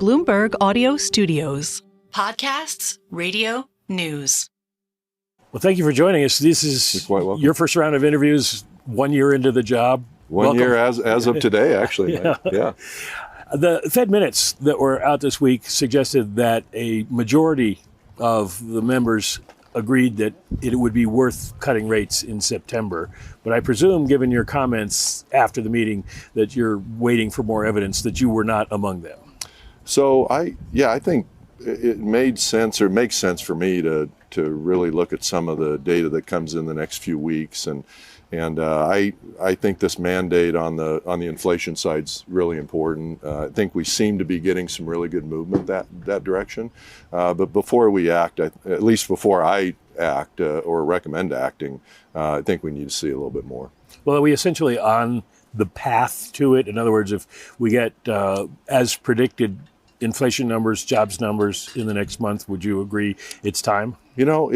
Bloomberg Audio Studios. Podcasts, radio, news. Well, thank you for joining us. This is your first round of interviews 1 year into the job. Welcome. Year as of today, actually. Yeah. The Fed minutes that were out this week suggested that a majority of the members agreed that it would be worth cutting rates in September. But I presume, given your comments after the meeting, that you're waiting for more evidence that you were not among them. So I think it made sense, or makes sense for me to really look at some of the data that comes in the next few weeks, and I think this mandate on the inflation side is really important. I think we seem to be getting some really good movement that direction. But before we act, at least before I act or recommend acting, I think we need to see a little bit more. Well, are we essentially on the path to it? In other words, if we get, as predicted, inflation numbers, jobs numbers in the next month, would you agree it's time? You know,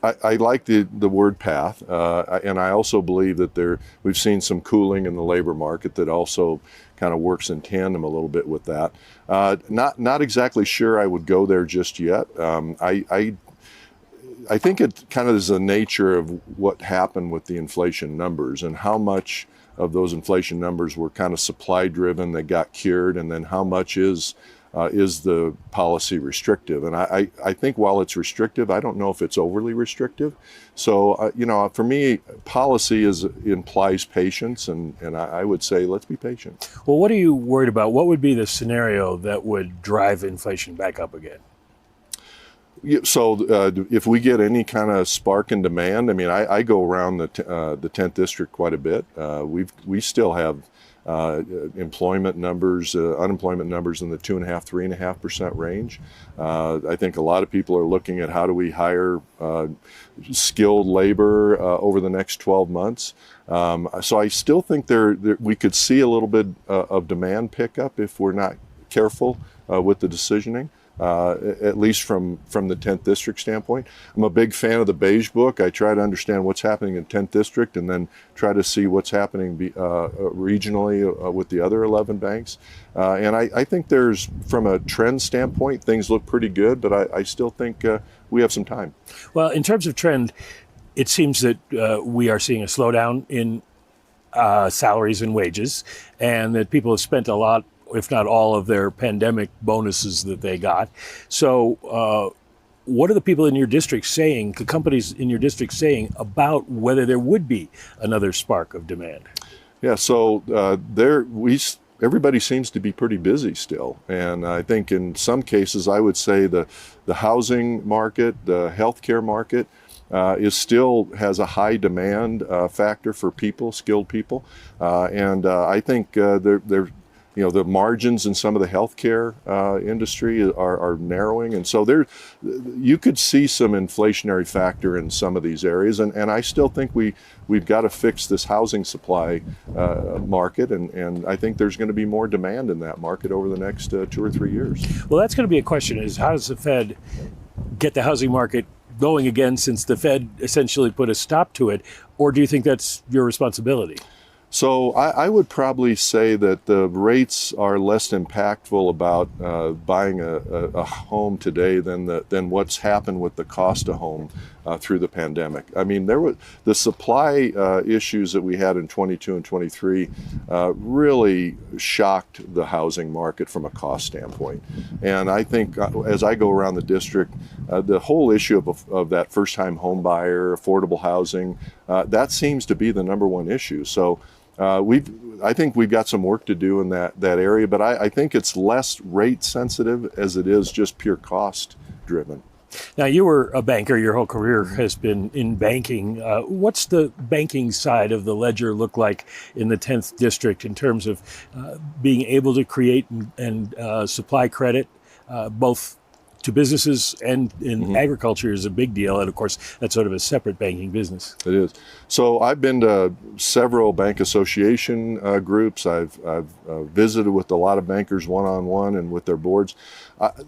I like the word path, and I also believe that we've seen some cooling in the labor market that also kind of works in tandem a little bit with that. Not exactly sure I would go there just yet. I think it kind of is the nature of what happened with the inflation numbers and how much of those inflation numbers were kind of supply driven that got cured, and then how much is the policy restrictive. And I think while it's restrictive, I don't know if it's overly restrictive. So, for me, policy implies patience, and I would say let's be patient. Well, what are you worried about? What would be the scenario that would drive inflation back up again? So if we get any kind of spark in demand, I mean, I go around the 10th district quite a bit. We still have unemployment numbers in the 2.5–3.5% range. I think a lot of people are looking at how do we hire skilled labor over the next 12 months. So I still think we could see a little bit of demand pickup if we're not careful with the decisioning. At least from the 10th district standpoint. I'm a big fan of the beige book. I try to understand what's happening in 10th district and then try to see what's happening regionally with the other 11 banks. And I think from a trend standpoint, things look pretty good, but I still think we have some time. Well, in terms of trend, it seems that we are seeing a slowdown in salaries and wages, and that people have spent a lot, if not all, of their pandemic bonuses that they got. So what are the people in your district saying, the companies in your district saying about whether there would be another spark of demand? Yeah, so everybody seems to be pretty busy still. And I think in some cases, I would say the housing market, the healthcare market, still has a high demand factor for people, skilled people. And I think the margins in some of the healthcare industry are narrowing, and so you could see some inflationary factor in some of these areas. And I still think we've got to fix this housing supply market, and I think there's going to be more demand in that market over the next 2 or 3 years. Well, that's going to be a question: is how does the Fed get the housing market going again, since the Fed essentially put a stop to it, or do you think that's your responsibility? So I would probably say that the rates are less impactful about buying a home today than what's happened with the cost of home through the pandemic. I mean, the supply issues that we had in 22 and 23 really shocked the housing market from a cost standpoint. And I think as I go around the district, the whole issue of that first-time home buyer, affordable housing, that seems to be the number one issue. So I think we've got some work to do in that area, but I think it's less rate sensitive as it is just pure cost driven. Now, you were a banker. Your whole career has been in banking. What's the banking side of the ledger look like in the 10th district in terms of being able to create and supply credit, both to businesses and in agriculture is a big deal. And of course, that's sort of a separate banking business. It is. So I've been to several bank association groups. I've visited with a lot of bankers one-on-one and with their boards.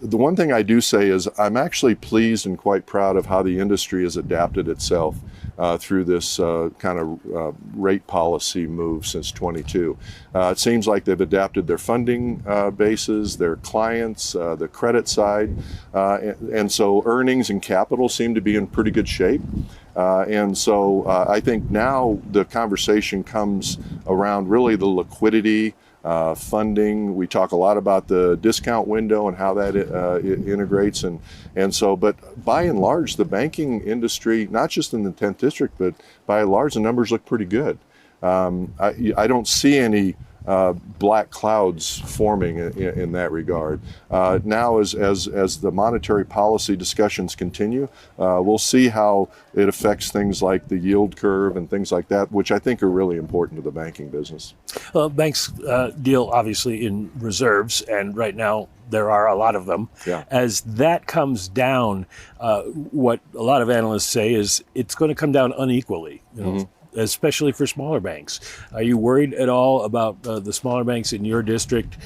The one thing I do say is I'm actually pleased and quite proud of how the industry has adapted itself through this kind of rate policy move since 22. It seems like they've adapted their funding bases, their clients, the credit side, and so earnings and capital seem to be in pretty good shape. And so I think now the conversation comes around really the liquidity, funding. We talk a lot about the discount window and how that it integrates, and so. But by and large, the banking industry, not just in the 10th district, but by and large, the numbers look pretty good. I don't see any black clouds forming in that regard. Now, as the monetary policy discussions continue, we'll see how it affects things like the yield curve and things like that, which I think are really important to the banking business. Well, banks deal obviously in reserves, and right now there are a lot of them. Yeah. As that comes down, what a lot of analysts say is it's going to come down unequally. You know, especially for smaller banks. Are you worried at all about the smaller banks in your district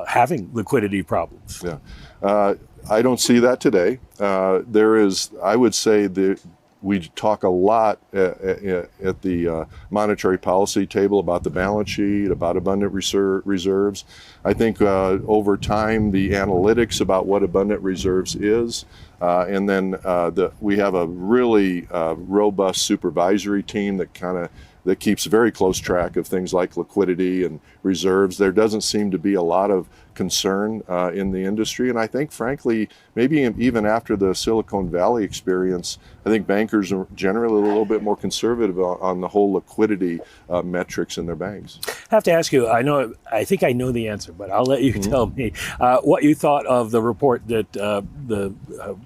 having liquidity problems? Yeah, I don't see that today. There is, I would say that we talk a lot at the monetary policy table about the balance sheet, about abundant reserves. I think over time, the analytics about what abundant reserves is, and then we have a really robust supervisory team that keeps very close track of things like liquidity and reserves. There doesn't seem to be a lot of concern in the industry. And I think, frankly, maybe even after the Silicon Valley experience, I think bankers are generally a little bit more conservative on the whole liquidity metrics in their banks. I have to ask you, I think I know the answer, but I'll let you tell me what you thought of the report that the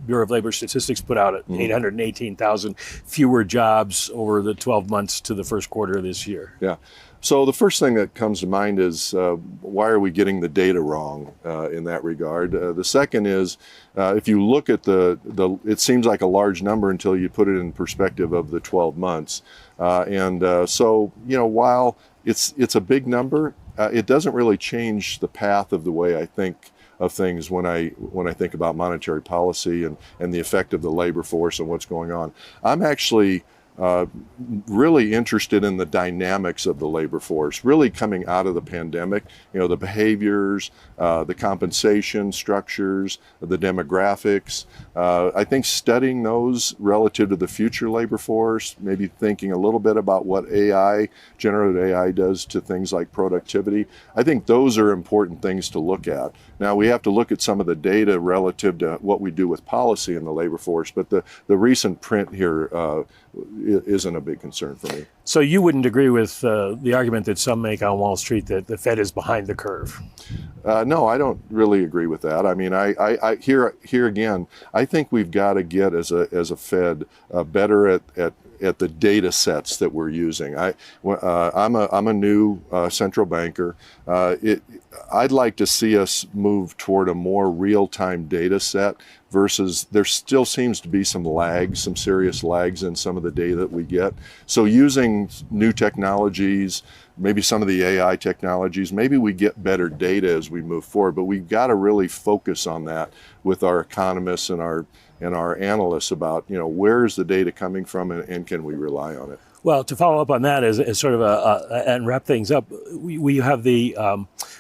Bureau of Labor Statistics put out at 818,000 fewer jobs over the 12 months to the first quarter of this year. Yeah. So the first thing that comes to mind is why are we getting the data wrong in that regard? The second is if you look at it seems like a large number until you put it in perspective of the 12 months. So, while it's a big number, it doesn't really change the path of the way I think of things when I think about monetary policy and the effect of the labor force and what's going on. I'm actually really interested in the dynamics of the labor force, really coming out of the pandemic, the behaviors, the compensation structures, the demographics. I think studying those relative to the future labor force, maybe thinking a little bit about what generative AI does to things like productivity. I think those are important things to look at. Now, we have to look at some of the data relative to what we do with policy in the labor force, but the recent print here isn't a big concern for me. So you wouldn't agree with the argument that some make on Wall Street that the Fed is behind the curve? No, I don't really agree with that. I mean, I here again, I think we've got to get as a Fed better at the data sets that we're using. I'm a new central banker. I'd like to see us move toward a more real-time data set versus there still seems to be some serious lags in some of the data that we get. So using new technologies, maybe some of the AI technologies, maybe we get better data as we move forward, but we've got to really focus on that with our economists and our analysts about, where's the data coming from and can we rely on it? Well, to follow up on that as sort of and wrap things up, we have the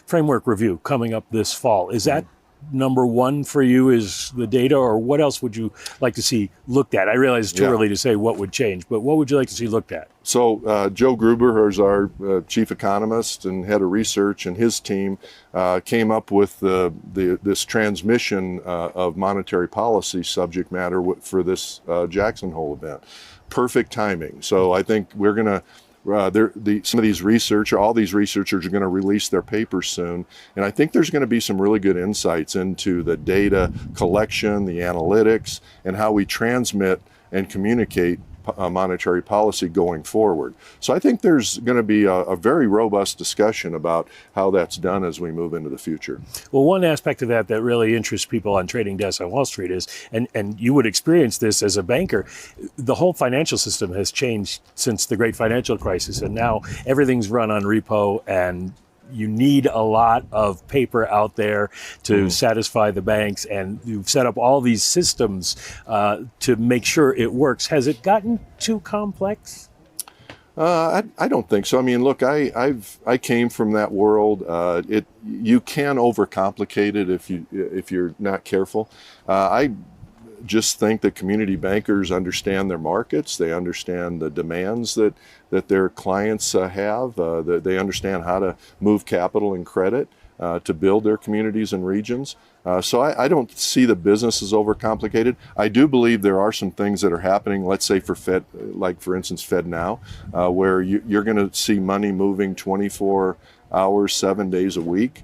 framework review coming up this fall. Is that number one for you, is the data, or what else would you like to see looked at? I realize it's too early to say what would change, but what would you like to see looked at? So Joe Gruber, who's our chief economist and head of research, and his team came up with this transmission of monetary policy subject matter for this Jackson Hole event. Perfect timing. So I think we're going to some of these all these researchers are going to release their papers soon. And I think there's going to be some really good insights into the data collection, the analytics, and how we transmit and communicate monetary policy going forward. So I think there's going to be a very robust discussion about how that's done as we move into the future. Well, one aspect of that really interests people on trading desks on Wall Street is, and you would experience this as a banker, the whole financial system has changed since the great financial crisis, and now everything's run on repo, and you need a lot of paper out there to satisfy the banks, and you've set up all these systems to make sure it works. Has it gotten too complex? I don't think so. I mean, look, I came from that world. You can overcomplicate it if you're not careful. I just think that community bankers understand their markets. They understand the demands that their clients have. They understand how to move capital and credit to build their communities and regions. So I don't see the business as overcomplicated. I do believe there are some things that are happening, let's say for Fed, like for instance FedNow, where you're going to see money moving 24 hours, 7 days a week.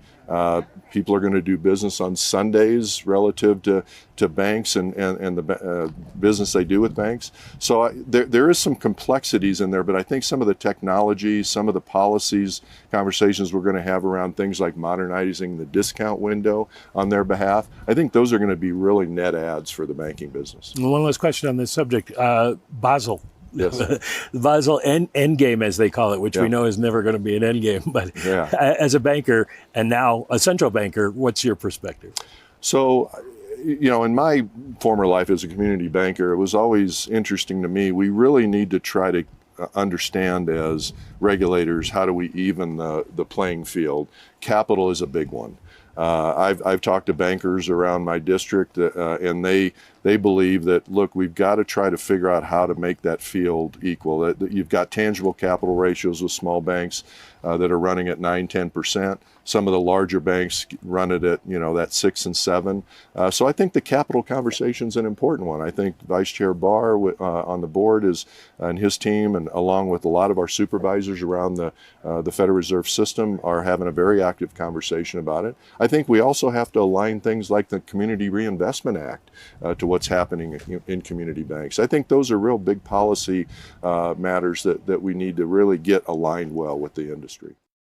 People are going to do business on Sundays relative to banks and the business they do with banks. So there is some complexities in there, but I think some of the technology, some of the policies, conversations we're going to have around things like modernizing the discount window on their behalf, I think those are going to be really net adds for the banking business. One last question on this subject. Basel. Yes. The Basel End Game, as they call it, which we know is never going to be an end game. But as a banker and now a central banker, what's your perspective? So, in my former life as a community banker, it was always interesting to me. We really need to try to understand as regulators, how do we even the playing field? Capital is a big one. I've talked to bankers around my district, and they believe that, look, we've got to try to figure out how to make that field equal. That you've got tangible capital ratios with small banks that are running at 9-10%. Some of the larger banks run it at that 6 and 7. So I think the capital conversation is an important one. I think Vice Chair Barr on the board and his team, and along with a lot of our supervisors around the Federal Reserve System, are having a very active conversation about it. I think we also have to align things like the Community Reinvestment Act to what's happening in community banks. I think those are real big policy matters that we need to really get aligned well with the industry.